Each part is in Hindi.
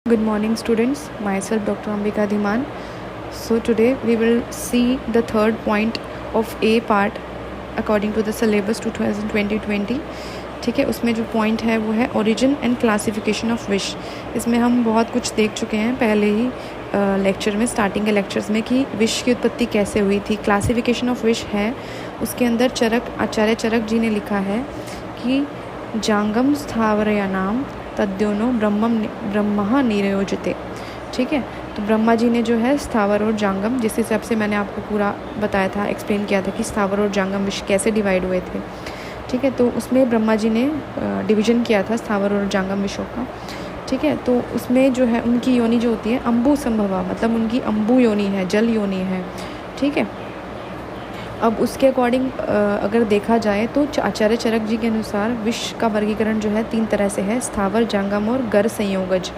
Good morning students, myself Dr. Ambika Dhiman. So today we will see the third point of A part according to the syllabus 2020. ठीक है, उसमें जो पॉइंट है वो है origin and classification of wish. इसमें हम बहुत कुछ देख चुके हैं पहले ही लेक्चर में, स्टार्टिंग के लेक्चर्स में, कि विश की उत्पत्ति कैसे हुई थी। क्लासिफिकेशन ऑफ विश है, उसके अंदर आचार्य चरक जी ने लिखा है कि जांगम स्थावरयानाम तद्योनो ब्रह्म निरयोजिते। ठीक है, तो ब्रह्मा जी ने जो है स्थावर और जांगम, जिस हिसाब से मैंने आपको पूरा बताया था, एक्सप्लेन किया था कि स्थावर और जांगम विश्व कैसे डिवाइड हुए थे। ठीक है, तो उसमें ब्रह्मा जी ने डिवीज़न किया था स्थावर और जांगम विश्व का। ठीक है, तो उसमें जो है उनकी योनि जो होती है अम्बु संभवा, मतलब उनकी अम्बु योनि है, जल योनि है। ठीक है, अब उसके अकॉर्डिंग अगर देखा जाए तो आचार्य चरक जी के अनुसार विश्व का वर्गीकरण जो है 3 तरह से है, स्थावर, जांगम और गर संयोगज।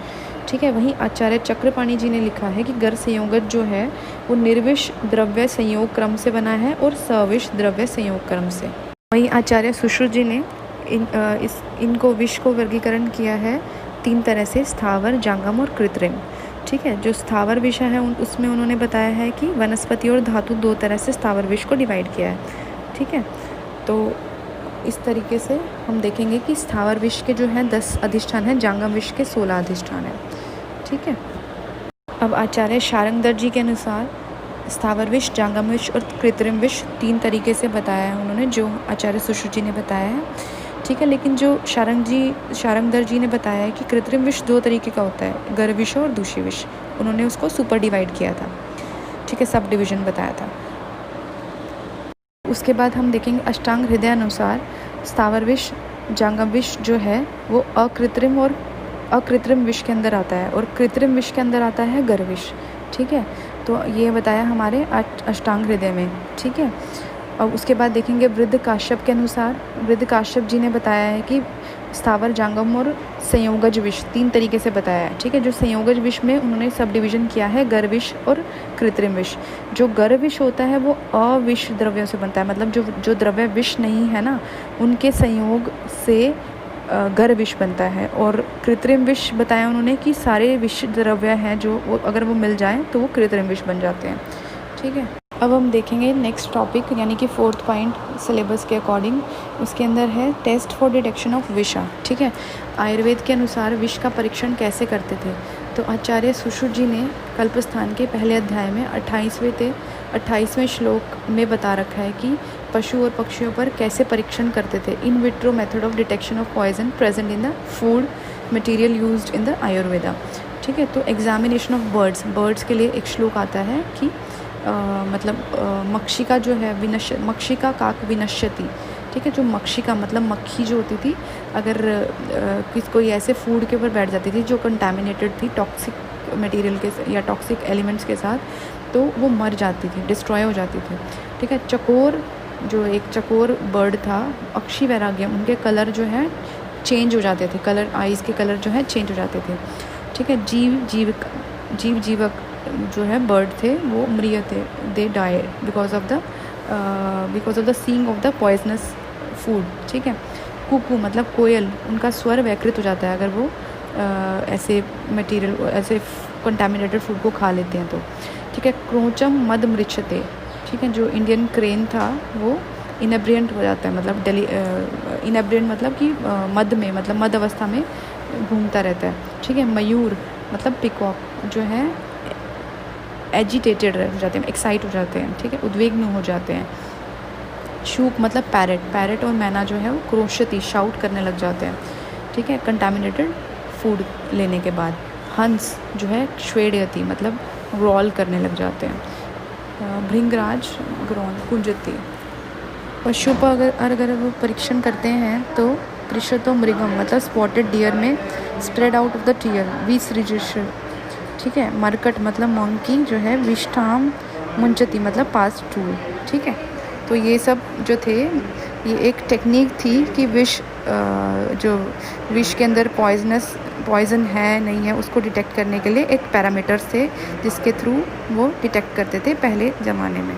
ठीक है, वहीं आचार्य चक्रपाणी जी ने लिखा है कि गर संयोगज जो है वो निर्विष द्रव्य संयोग क्रम से बना है और सविष द्रव्य संयोग क्रम से। वहीं आचार्य सुश्रुत जी ने इनको विश्व को वर्गीकरण किया है 3 तरह से, स्थावर, जांगम और कृत्रिम। ठीक है, जो स्थावर विषय है उसमें उन्होंने बताया है कि वनस्पति और धातु 2 तरह से स्थावर विश्व को डिवाइड किया है। ठीक है, तो इस तरीके से हम देखेंगे कि स्थावर विश्व के जो है 10 अधिष्ठान हैं, जांगम विश्व के 16 अधिष्ठान हैं। ठीक है, अब आचार्य शारंगधर जी के अनुसार स्थावर विश्व, जांगम विश्व और कृत्रिम विश्व 3 तरीके से बताया है उन्होंने, जो आचार्य सुश्रुत जी ने बताया है। ठीक है, लेकिन जो शारंगधर जी ने बताया है कि कृत्रिम विश्व 2 तरीके का होता है, गर विश्व और दूषी विश्व। उन्होंने उसको सुपर डिवाइड किया था। ठीक है, सब डिवीजन बताया था। उसके बाद हम देखेंगे अष्टांग हृदय अनुसार स्थावर विश्व, जांगम विश्व जो है वो अकृत्रिम विश्व के अंदर आता है और कृत्रिम विश्व के अंदर आता है गर विश्व। ठीक है, तो ये बताया हमारे अष्टांग हृदय में। ठीक है, और उसके बाद देखेंगे वृद्ध काश्यप के अनुसार, वृद्ध काश्यप जी ने बताया है कि स्थावर, जांगम और संयोगज विश्व 3 तरीके से बताया है। ठीक है, जो संयोगज विश्व में उन्होंने सब डिवीजन किया है गर विश्व और कृत्रिम विश्व। जो गर विश्व होता है वो अविश्व द्रव्यों से बनता है, मतलब जो द्रव्य विश्व नहीं है ना, उनके संयोग से गर विश्व बनता है। और कृत्रिम विश्व बताया उन्होंने कि सारे विश्व द्रव्य हैं जो अगर वो मिल जाएं तो वो कृत्रिम विश्व बन जाते हैं। ठीक है, अब हम देखेंगे नेक्स्ट टॉपिक, यानी कि 4th पॉइंट सिलेबस के अकॉर्डिंग। उसके अंदर है टेस्ट फॉर डिटेक्शन ऑफ विषा। ठीक है, आयुर्वेद के अनुसार विष का परीक्षण कैसे करते थे। तो आचार्य सुश्रुत जी ने कल्पस्थान के पहले अध्याय में 28वें श्लोक में बता रखा है कि पशु और पक्षियों पर कैसे परीक्षण करते थे। In vitro method of detection of poison present in the food material used in the Ayurveda. ठीक है, तो एग्जामिनेशन ऑफ बर्ड्स के लिए एक श्लोक आता है कि मक्षिका जो है मक्षिका काक विनश्यति। ठीक है, जो मक्षिका मतलब मक्खी जो होती थी, अगर कोई ऐसे फूड के ऊपर बैठ जाती थी जो कंटामिनेटेड थी टॉक्सिक मटेरियल के या टॉक्सिक एलिमेंट्स के साथ, तो वो मर जाती थी, डिस्ट्रॉय हो जाती थी। ठीक है, एक चकोर बर्ड था, अक्षी वैराग्यम, उनके कलर जो है चेंज हो जाते थे, कलर आइज़ के कलर जो है चेंज हो जाते थे। ठीक है, जीवक जो है बर्ड थे वो मृत थे, they died because of the seeing of the poisonous food. ठीक है, कुकू मतलब कोयल, उनका स्वर वैकृत हो जाता है अगर वो ऐसे कंटामिनेटेड फूड को खा लेते हैं तो। ठीक है, क्रोचम मद मृच्छते। ठीक है, जो इंडियन क्रेन था वो इनेब्रियंट हो जाता है, मतलब इनेब्रियंट मतलब कि मद अवस्था में घूमता रहता है। ठीक है, मयूर मतलब पिकॉक जो है एजिटेटेड हो जाते हैं, एक्साइट हो जाते हैं। ठीक है, उद्विग्न हो जाते हैं। शूक मतलब पैरेट और मैना जो है वो क्रोशती शाउट करने लग जाते हैं। ठीक है, कंटामिनेटेड फूड लेने के बाद। हंस जो है श्वेडयति मतलब ग्रॉल करने लग जाते हैं। भृंगराज ग्रॉल कुंजती। पशु पर अगर वो परीक्षण करते हैं तो पृषतो मृगम मतलब स्पॉटेड डियर में spread out of the tear विस रिजिस्टर। ठीक है, मरकट मतलब मंकी जो है विष्ठाम मुंचती मतलब पास टूल। ठीक है, तो ये सब जो थे ये एक टेक्निक थी कि विष के अंदर पॉइजन है नहीं है उसको डिटेक्ट करने के लिए एक पैरामीटर से, जिसके थ्रू वो डिटेक्ट करते थे पहले ज़माने में।